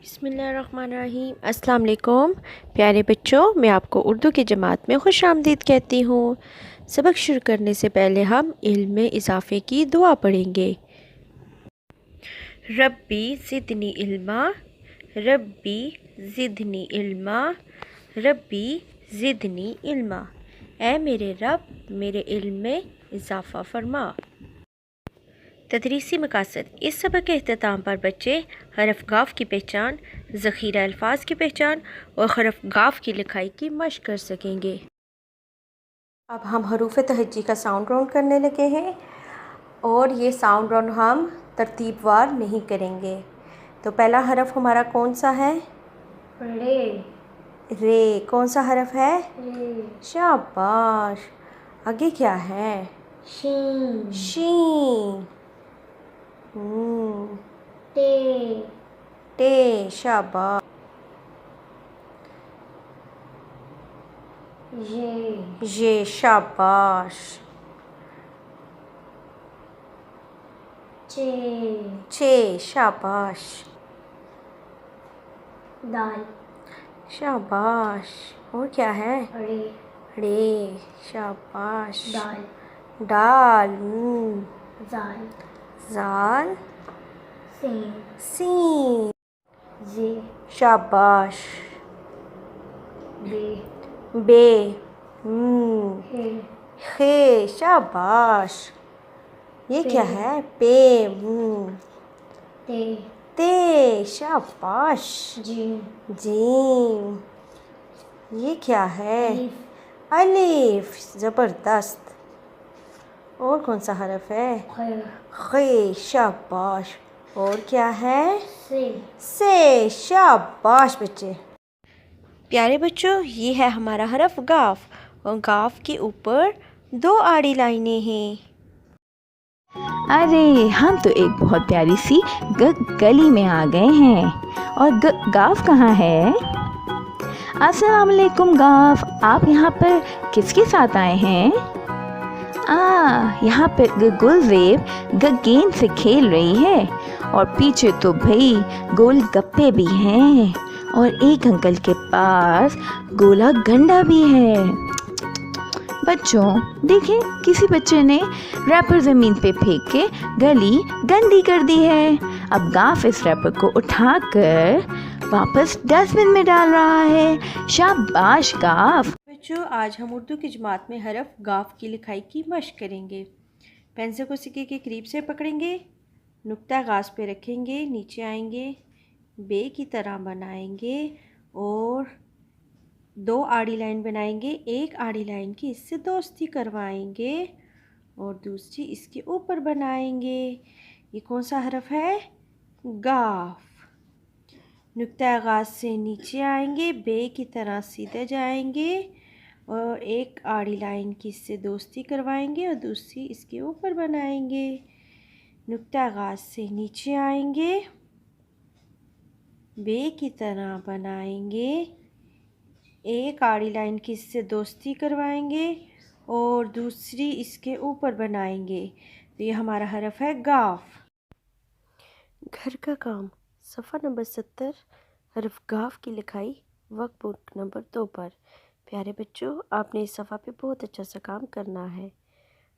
बिस्मिल्लाहिर्रहमानिर्रहीम। अस्सलाम वालेकुम प्यारे बच्चों, मैं आपको उर्दू की जमात में खुश आमदीद कहती हूँ। सबक शुरू करने से पहले हम इल्म में इजाफ़े की दुआ पढ़ेंगे। रब्बी ज़िदनी इल्मा, रब्बी ज़िदनी इल्मा, रब्बी ज़िदनी इल्मा। ऐ मेरे रब, मेरे इल्म में इजाफ़ा फरमा। तदरीसी मकासद। इस सबक के अख्ताम पर बच्चे हरफ गाफ की पहचान, ज़ख़ीरा अल्फाज की पहचान और हरफ गाफ की लिखाई की मशक़ कर सकेंगे। अब हम हरूफ तहज्जी का साउंड राउंड करने लगे हैं और ये साउंड राउंड हम तरतीबवार नहीं करेंगे। तो पहला हरफ हमारा कौन सा है? रे। रे। कौन सा हरफ है? रे। शाबाश। आगे क्या है? शीन। शीन। टे। टे। शाबाश। ये। शाबाश। चे। छे। शाबाश। दाल। शाबाश। और क्या है? रे। रे। शाबाश। दाल। डाल। जाल। जाल। सीन। सीन। जे। शाबाश। बे। बे। हे। खे। शाबाश। ये पे। क्या है? पे। ते। ते। शाबाश। जीम। जीम। ये क्या है? अलिफ। अलिफ। ज़बरदस्त। और कौन सा हरफ है? खे। खे। शाबाश। और क्या है? से। से। शाबाश बच्चे। प्यारे बच्चों, ये है हमारा हरफ गाफ और गाफ के ऊपर दो आड़ी लाइनें हैं। अरे हम तो एक बहुत प्यारी सी गली में आ गए हैं। और गाफ कहाँ है? अस्सलाम वालेकुम गाफ, आप यहाँ पर किसके साथ आए हैं? यहाँ पर गुलजेब गेंद से खेल रही है और पीछे तो भाई गोल गप्पे भी हैं और एक अंकल के पास गोला गंडा भी है। बच्चों देखें, किसी बच्चे ने रैपर ज़मीन पे फेंक के गली गंदी कर दी है। अब गाफ इस रैपर को उठाकर वापस डस्टबिन में डाल रहा है। शाबाश गाफ। बच्चों, आज हम उर्दू की जमात में हरफ गाफ की लिखाई की मशक़ करेंगे। पेंसिल को सिक्के के करीब से पकड़ेंगे, नुक्ता गाज पे रखेंगे, नीचे आएंगे, बे की तरह बनाएंगे और दो आड़ी लाइन बनाएंगे। एक आड़ी लाइन की इससे दोस्ती करवाएंगे और दूसरी इसके ऊपर बनाएंगे। ये कौन सा हरफ है? गाफ। नुक्ता गाज से नीचे आएंगे, बे की तरह सीधे जाएंगे और एक आड़ी लाइन की इससे दोस्ती करवाएंगे और दूसरी इसके ऊपर बनाएंगे। नुक्ता गाज से नीचे आएंगे, बे की तरह बनाएंगे, एक आड़ी लाइन की इससे दोस्ती करवाएंगे और दूसरी इसके ऊपर बनाएंगे। तो ये हमारा हरफ है गाफ। घर का काम सफ़ा नंबर 70, हरफ गाफ की लिखाई वर्कबुक नंबर 2 पर। प्यारे बच्चों, आपने इस सफ़ा पे बहुत अच्छा सा काम करना है।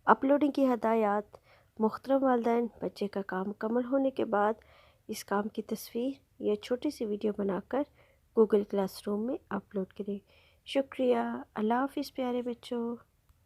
अपलोडिंग की हदायत। मुहतरम वालिदैन, बच्चे का काम मुकम्मल होने के बाद इस काम की तस्वीर या छोटी सी वीडियो बनाकर गूगल क्लासरूम में अपलोड करें। शुक्रिया। अल्लाह हाफ़िज़ प्यारे बच्चों।